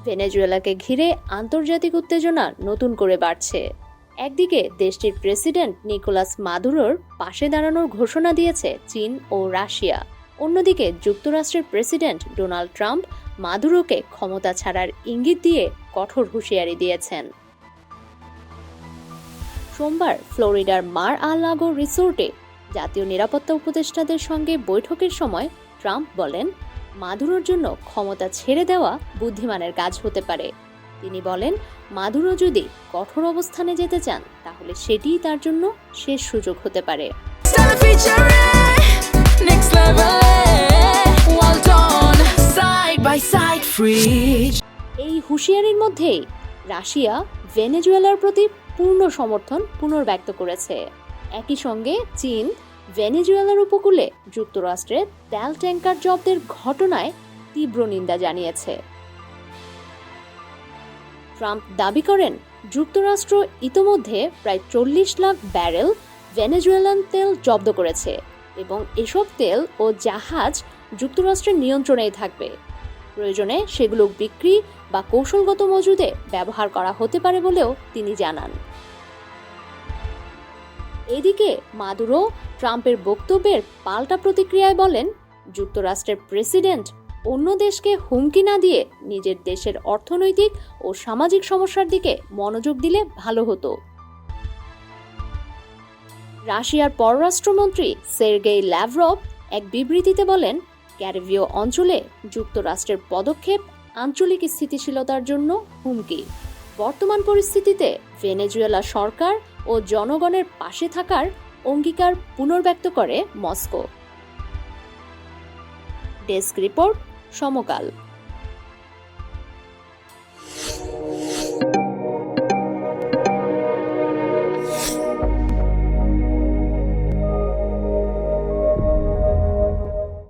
ভেনেজুয়েলাকে ঘিরে আন্তর্জাতিক উত্তেজনা নতুন করে বাড়ছে। একদিকে দেশটির প্রেসিডেন্ট নিকোলাস মাদুরোর পাশে দাঁড়ানোর ঘোষণা দিয়েছে চীন ও রাশিয়া। অন্যদিকে যুক্তরাষ্ট্রের প্রেসিডেন্ট ডোনাল্ড ট্রাম্প মাদুরোকে ক্ষমতা ছাড়ার ইঙ্গিত দিয়ে কঠোর হুঁশিয়ারি দিয়েছেন। সোমবার ফ্লোরিডার মার আ লাগো রিসোর্টে জাতীয় নিরাপত্তা উপদেষ্টাদের সঙ্গে বৈঠকের সময় ট্রাম্প বলেন, মাদুরোর জন্য ক্ষমতা ছেড়ে দেওয়া বুদ্ধিমানের কাজ হতে পারে। তিনি বলেন, মাদুরো যদি কঠোর অবস্থানে যেতে চান তাহলে সেটিই তার জন্য শেষ সুযোগ হতে পারে। এই হুঁশিয়ারির মধ্যেই রাশিয়া ভেনেজুয়েলার প্রতি পূর্ণ সমর্থন পুনর্ব্যক্ত করেছে। একই সঙ্গে চীন ভেনেজুয়েলার উপকূলে যুক্তরাষ্ট্রের তেল ট্যাঙ্কার জব্দের ঘটনায় তীব্র নিন্দা জানিয়েছে। ট্রাম্প দাবি করেন, যুক্তরাষ্ট্র ইতোমধ্যে প্রায় 40 লাখ ব্যারেল ভেনেজুয়েলান তেল জব্দ করেছে এবং এসব তেল ও জাহাজ যুক্তরাষ্ট্রের নিয়ন্ত্রণেই থাকবে। প্রয়োজনে সেগুলো বিক্রি বা কৌশলগত মজুদে ব্যবহার করা হতে পারে বলেও তিনি জানান। এদিকে মাদুরো ট্রাম্পের বক্তব্যের পাল্টা প্রতিক্রিয়ায় বলেন, যুক্তরাষ্ট্রের প্রেসিডেন্ট অন্য দেশকে হুমকি না দিয়ে নিজের দেশের অর্থনৈতিক ও সামাজিক সমস্যার দিকে মনোযোগ দিলে ভালো হতো। রাশিয়ার পররাষ্ট্রমন্ত্রী সের্গেই ল্যাভরভ এক বিবৃতিতে বলেন, ক্যারিবীয় অঞ্চলে যুক্তরাষ্ট্রের পদক্ষেপ আঞ্চলিক স্থিতিশীলতার জন্য হুমকি। বর্তমান পরিস্থিতিতে ভেনেজুয়েলা সরকার ও জনগণের পাশে থাকার অঙ্গীকার পুনর্ব্যক্ত করে মস্কো। ডেস্ক রিপোর্ট, সমকাল।